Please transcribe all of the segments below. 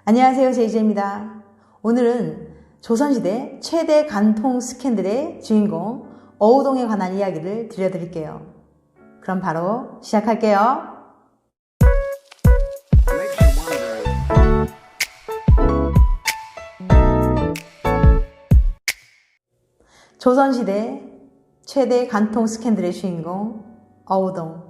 안녕하세요, 제이제입니다. 오늘은 조선시대 최대 간통 스캔들의 주인공 어우동에 관한 이야기를 들려드릴게요. 그럼 바로 시작할게요. 조선시대 최대 간통 스캔들의 주인공 어우동.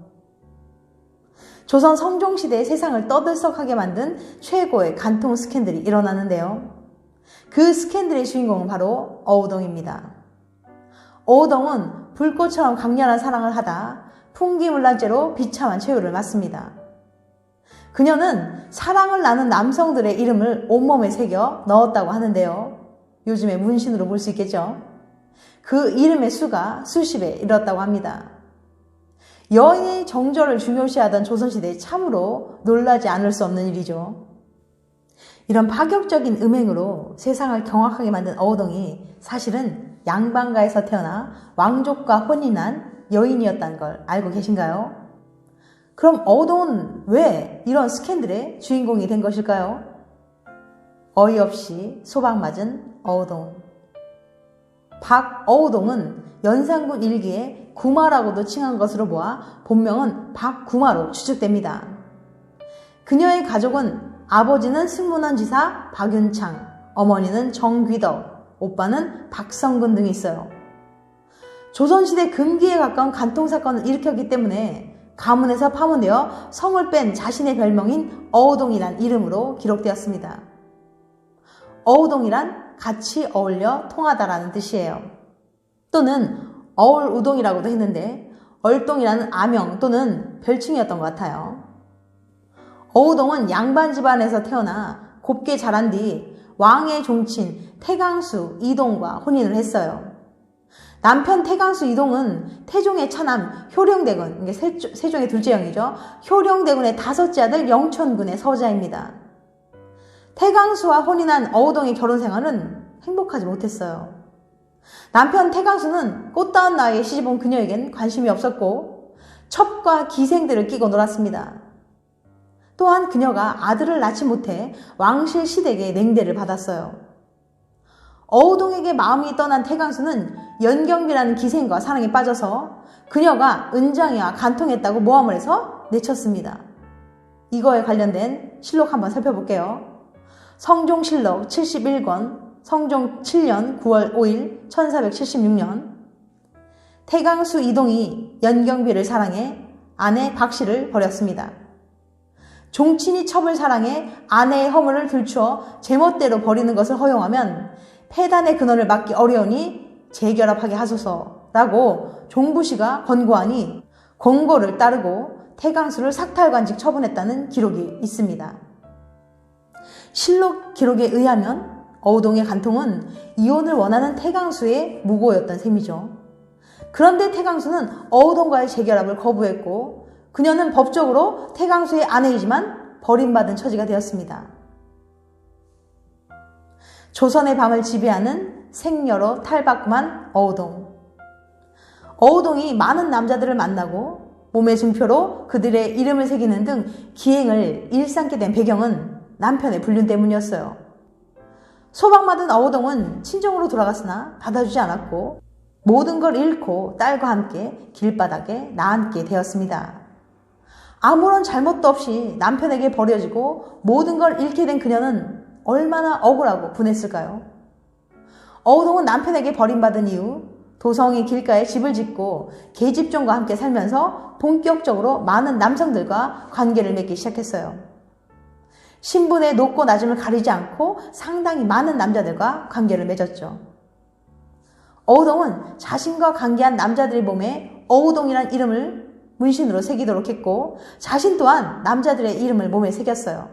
조선 성종시대의 세상을 떠들썩하게 만든 최고의 간통 스캔들이 일어나는데요. 그 스캔들의 주인공은 바로 어우동입니다. 어우동은 불꽃처럼 강렬한 사랑을 하다 풍기물란죄로 비참한 최후를 맞습니다. 그녀는 사랑을 나눈 남성들의 이름을 온몸에 새겨 넣었다고 하는데요. 요즘에 문신으로 볼 수 있겠죠. 그 이름의 수가 수십에 이르렀다고 합니다. 여인의 정절을 중요시하던 조선시대에 참으로 놀라지 않을 수 없는 일이죠. 이런 파격적인 음행으로 세상을 경악하게 만든 어우동이 사실은 양반가에서 태어나 왕족과 혼인한 여인이었다는 걸 알고 계신가요? 그럼 어우동은 왜 이런 스캔들의 주인공이 된 것일까요? 어이없이 소방맞은 어우동. 박어우동은 연산군 일기에 구마라고도 칭한 것으로 보아 본명은 박구마로 추측됩니다. 그녀의 가족은 아버지는 승문원지사 박윤창, 어머니는 정귀덕, 오빠는 박성근 등이 있어요. 조선시대 금기에 가까운 간통사건을 일으켰기 때문에 가문에서 파문되어 성을 뺀 자신의 별명인 어우동이란 이름으로 기록되었습니다. 어우동이란 같이 어울려 통하다라는 뜻이에요. 또는 어울우동이라고도 했는데 얼동이라는 아명 또는 별칭이었던 것 같아요. 어우동은 양반 집안에서 태어나 곱게 자란 뒤 왕의 종친 태강수 이동과 혼인을 했어요. 남편 태강수 이동은 태종의 차남 효령대군, 이게 세종의 둘째 형이죠. 효령대군의 다섯째 아들 영천군의 서자입니다. 태강수와 혼인한 어우동의 결혼 생활은 행복하지 못했어요. 남편 태강수는 꽃다운 나이에 시집온 그녀에겐 관심이 없었고 첩과 기생들을 끼고 놀았습니다. 또한 그녀가 아들을 낳지 못해 왕실 시댁의 냉대를 받았어요. 어우동에게 마음이 떠난 태강수는 연경비라는 기생과 사랑에 빠져서 그녀가 은장이와 간통했다고 모함을 해서 내쳤습니다. 이거에 관련된 실록 한번 살펴볼게요. 성종실록 71권 성종 7년 9월 5일 1476년 태강수 이동이 연경비를 사랑해 아내 박씨를 버렸습니다. 종친이 첩을 사랑해 아내의 허물을 들추어 제멋대로 버리는 것을 허용하면 폐단의 근원을 막기 어려우니 재결합하게 하소서라고 종부씨가 권고하니 권고를 따르고 태강수를 삭탈관직 처분했다는 기록이 있습니다. 실록 기록에 의하면 어우동의 간통은 이혼을 원하는 태강수의 무고였던 셈이죠. 그런데 태강수는 어우동과의 재결합을 거부했고 그녀는 법적으로 태강수의 아내이지만 버림받은 처지가 되었습니다. 조선의 밤을 지배하는 생여로 탈바꿈한 어우동. 어우동이 많은 남자들을 만나고 몸의 증표로 그들의 이름을 새기는 등 기행을 일삼게 된 배경은 남편의 불륜 때문이었어요. 소방받은 어우동은 친정으로 돌아갔으나 받아주지 않았고 모든 걸 잃고 딸과 함께 길바닥에 나앉게 되었습니다. 아무런 잘못도 없이 남편에게 버려지고 모든 걸 잃게 된 그녀는 얼마나 억울하고 분했을까요? 어우동은 남편에게 버림받은 이후 도성의 길가에 집을 짓고 계집종과 함께 살면서 본격적으로 많은 남성들과 관계를 맺기 시작했어요. 신분의 높고 낮음을 가리지 않고 상당히 많은 남자들과 관계를 맺었죠. 어우동은 자신과 관계한 남자들의 몸에 어우동이란 이름을 문신으로 새기도록 했고 자신 또한 남자들의 이름을 몸에 새겼어요.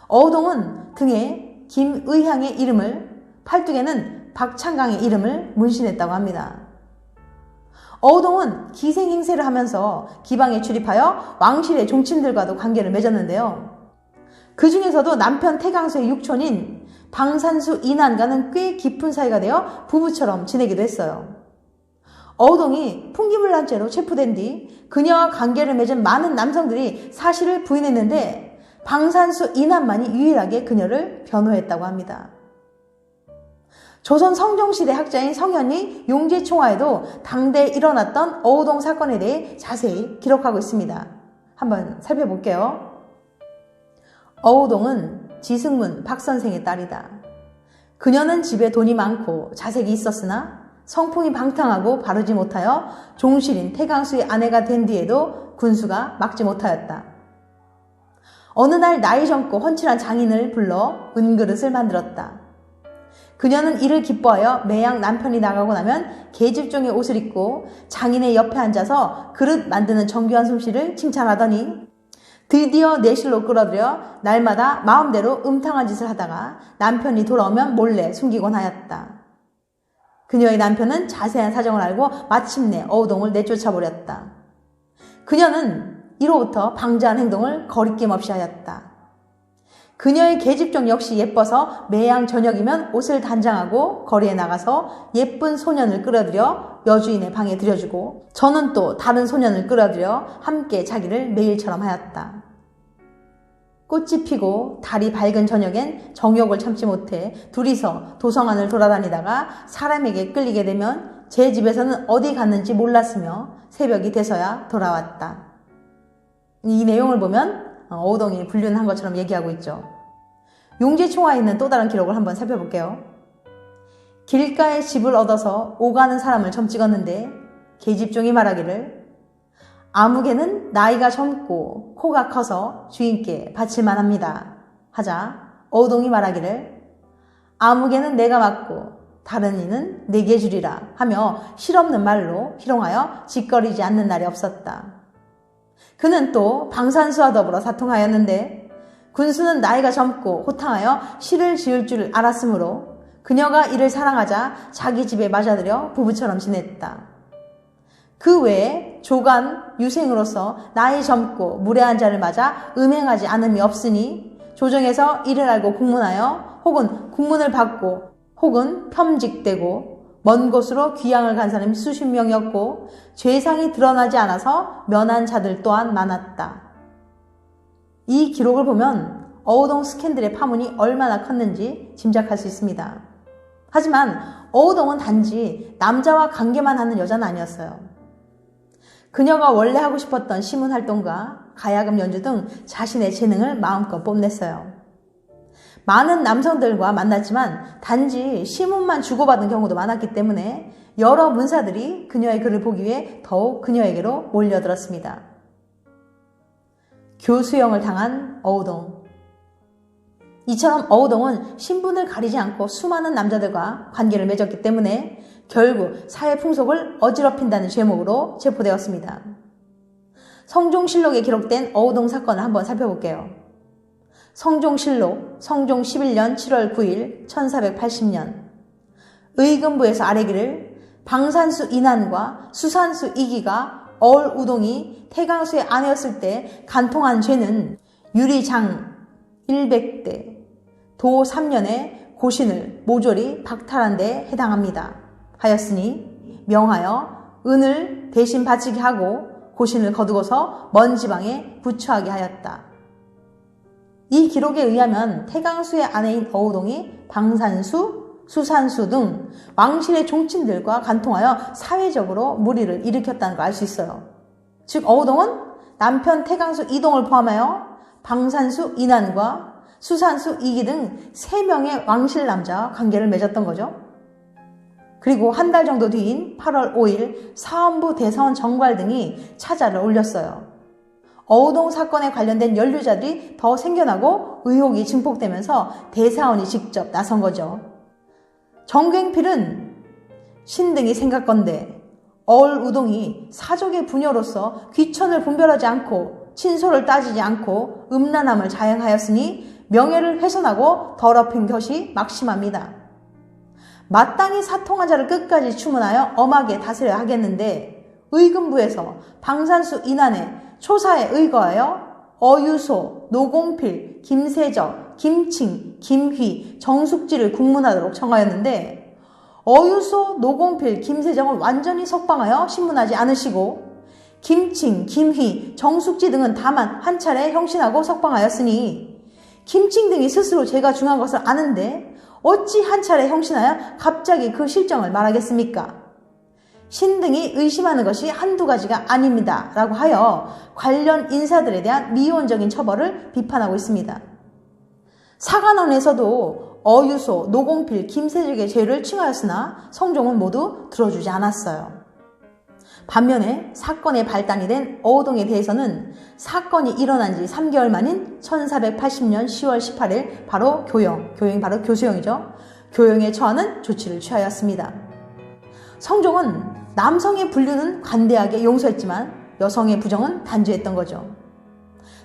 어우동은 등에 김의향의 이름을, 팔뚝에는 박창강의 이름을 문신했다고 합니다. 어우동은 기생행세를 하면서 기방에 출입하여 왕실의 종친들과도 관계를 맺었는데요. 그 중에서도 남편 태강수의 육촌인 방산수 인안과는 꽤 깊은 사이가 되어 부부처럼 지내기도 했어요. 어우동이 풍기물란죄로 체포된 뒤 그녀와 관계를 맺은 많은 남성들이 사실을 부인했는데 방산수 이난만이 유일하게 그녀를 변호했다고 합니다. 조선 성종시대 학자인 성현이 용지총화에도 당대에 일어났던 어우동 사건에 대해 자세히 기록하고 있습니다. 한번 살펴볼게요. 어우동은 지승문 박선생의 딸이다. 그녀는 집에 돈이 많고 자색이 있었으나 성품이 방탕하고 바르지 못하여 종실인 태강수의 아내가 된 뒤에도 군수가 막지 못하였다. 어느 날 나이 젊고 훤칠한 장인을 불러 은그릇을 만들었다. 그녀는 이를 기뻐하여 매양 남편이 나가고 나면 계집종의 옷을 입고 장인의 옆에 앉아서 그릇 만드는 정교한 솜씨를 칭찬하더니 드디어 내실로 끌어들여 날마다 마음대로 음탕한 짓을 하다가 남편이 돌아오면 몰래 숨기곤 하였다. 그녀의 남편은 자세한 사정을 알고 마침내 어우동을 내쫓아버렸다. 그녀는 이로부터 방자한 행동을 거리낌 없이 하였다. 그녀의 계집종 역시 예뻐서 매양 저녁이면 옷을 단장하고 거리에 나가서 예쁜 소년을 끌어들여 여주인의 방에 들여주고 저는 또 다른 소년을 끌어들여 함께 자기를 매일처럼 하였다. 꽃이 피고 달이 밝은 저녁엔 정욕을 참지 못해 둘이서 도성 안을 돌아다니다가 사람에게 끌리게 되면 제 집에서는 어디 갔는지 몰랐으며 새벽이 돼서야 돌아왔다. 이 내용을 보면 어우동이 불륜한 것처럼 얘기하고 있죠. 용지총화에 있는 또 다른 기록을 한번 살펴볼게요. 길가에 집을 얻어서 오가는 사람을 점 찍었는데 계집종이 말하기를 아무개는 나이가 젊고 코가 커서 주인께 바칠만 합니다 하자 어우동이 말하기를 아무개는 내가 맞고 다른 이는 내게 주리라 하며 실없는 말로 희롱하여 짓거리지 않는 날이 없었다. 그는 또 방산수와 더불어 사통하였는데 군수는 나이가 젊고 호탕하여 시를 지을 줄 알았으므로 그녀가 이를 사랑하자 자기 집에 맞아들여 부부처럼 지냈다. 그 외에 조간, 유생으로서 나이 젊고 무례한 자를 맞아 음행하지 않음이 없으니 조정에서 이를 알고 국문하여 혹은 국문을 받고 혹은 폄직되고 먼 곳으로 귀양을 간 사람이 수십 명이었고 죄상이 드러나지 않아서 면한 자들 또한 많았다. 이 기록을 보면 어우동 스캔들의 파문이 얼마나 컸는지 짐작할 수 있습니다. 하지만 어우동은 단지 남자와 관계만 하는 여자는 아니었어요. 그녀가 원래 하고 싶었던 시문활동과 가야금 연주 등 자신의 재능을 마음껏 뽐냈어요. 많은 남성들과 만났지만 단지 시문만 주고받은 경우도 많았기 때문에 여러 문사들이 그녀의 글을 보기 위해 더욱 그녀에게로 몰려들었습니다. 교수형을 당한 어우동. 이처럼 어우동은 신분을 가리지 않고 수많은 남자들과 관계를 맺었기 때문에 결국 사회 풍속을 어지럽힌다는 제목으로 체포되었습니다. 성종실록에 기록된 어우동 사건을 한번 살펴볼게요. 성종실록 성종 11년 7월 9일 1480년 의금부에서 아래기를 방산수 이난과 수산수 이기가 어울우동이 태강수의 아내였을 때 간통한 죄는 유리장 100대 도 3년의 고신을 모조리 박탈한 데 해당합니다 하였으니 명하여 은을 대신 바치게 하고 고신을 거두고서 먼 지방에 부처하게 하였다. 이 기록에 의하면 태강수의 아내인 어우동이 방산수, 수산수 등 왕실의 종친들과 간통하여 사회적으로 무리를 일으켰다는 걸 알 수 있어요. 즉 어우동은 남편 태강수 이동을 포함하여 방산수 이난과 수산수 이기 등 3명의 왕실 남자와 관계를 맺었던 거죠. 그리고 한 달 정도 뒤인 8월 5일 사헌부 대사원 정괄 등이 차자를 올렸어요. 어우동 사건에 관련된 연루자들이 더 생겨나고 의혹이 증폭되면서 대사원이 직접 나선 거죠. 정갱필은 신등이 생각건대 어울우동이 사족의 부녀로서 귀천을 분별하지 않고 친소를 따지지 않고 음란함을 자행하였으니 명예를 훼손하고 더럽힌 것이 막심합니다. 마땅히 사통한 자를 끝까지 추문하여 엄하게 다스려야 하겠는데 의금부에서 방산수 이난에 초사에 의거하여 어유소, 노공필, 김세적, 김칭, 김휘, 정숙지를 국문하도록 청하였는데 어유소, 노공필, 김세정을 완전히 석방하여 신문하지 않으시고 김칭, 김희, 정숙지 등은 다만 한 차례 형신하고 석방하였으니 김칭 등이 스스로 죄가 중한 것을 아는데 어찌 한 차례 형신하여 갑자기 그 실정을 말하겠습니까? 신등이 의심하는 것이 한두 가지가 아닙니다. 라고 하여 관련 인사들에 대한 미온적인 처벌을 비판하고 있습니다. 사관원에서도 어유소, 노공필, 김세적의 죄를 칭하였으나 성종은 모두 들어주지 않았어요. 반면에 사건의 발단이 된 어우동에 대해서는 사건이 일어난 지 3개월 만인 1480년 10월 18일 바로 교영이 바로 교수형이죠. 교영에 처하는 조치를 취하였습니다. 성종은 남성의 분류는 관대하게 용서했지만 여성의 부정은 단죄했던 거죠.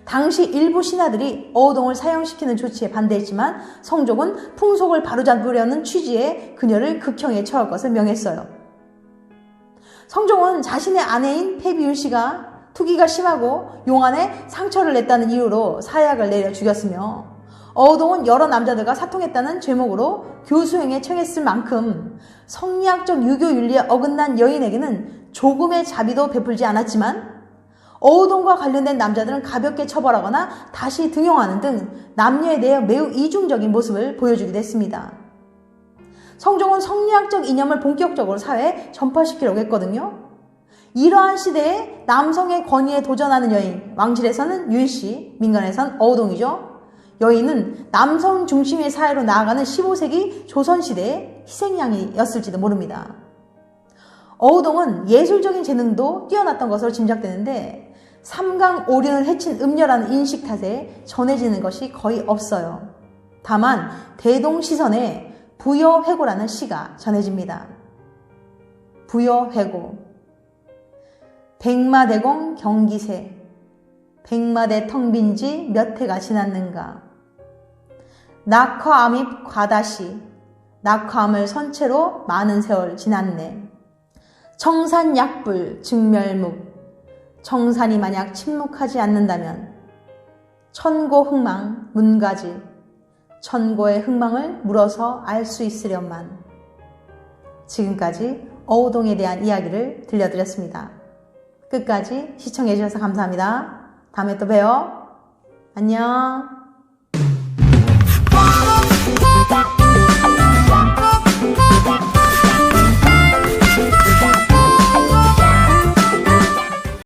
당시 일부 신하들이 어우동을 사형시키는 조치에 반대했지만 성종은 풍속을 바로잡으려는 취지에 그녀를 극형에 처할 것을 명했어요. 성종은 자신의 아내인 패비윤 씨가 투기가 심하고 용안에 상처를 냈다는 이유로 사약을 내려 죽였으며 어우동은 여러 남자들과 사통했다는 죄목으로 교수형에 처했을 만큼 성리학적 유교 윤리에 어긋난 여인에게는 조금의 자비도 베풀지 않았지만 어우동과 관련된 남자들은 가볍게 처벌하거나 다시 등용하는 등 남녀에 대해 매우 이중적인 모습을 보여주기도 했습니다. 성종은 성리학적 이념을 본격적으로 사회에 전파시키려고 했거든요. 이러한 시대에 남성의 권위에 도전하는 여인, 왕실에서는 윤씨, 민간에서는 어우동이죠. 여인은 남성 중심의 사회로 나아가는 15세기 조선시대의 희생양이었을지도 모릅니다. 어우동은 예술적인 재능도 뛰어났던 것으로 짐작되는데 삼강오륜을 해친 음녀라는 인식 탓에 전해지는 것이 거의 없어요. 다만 대동시선에 부여회고라는 시가 전해집니다. 부여회고. 백마대공 경기세, 백마대 텅빈지 몇 해가 지났는가. 낙화암입 과다시, 낙화암을 선체로 많은 세월 지났네. 청산약불 증멸묵, 청산이 만약 침묵하지 않는다면 천고흥망 문가지, 천고의 흥망을 물어서 알 수 있으련만. 지금까지 어우동에 대한 이야기를 들려드렸습니다. 끝까지 시청해 주셔서 감사합니다. 다음에 또 봬요. 안녕.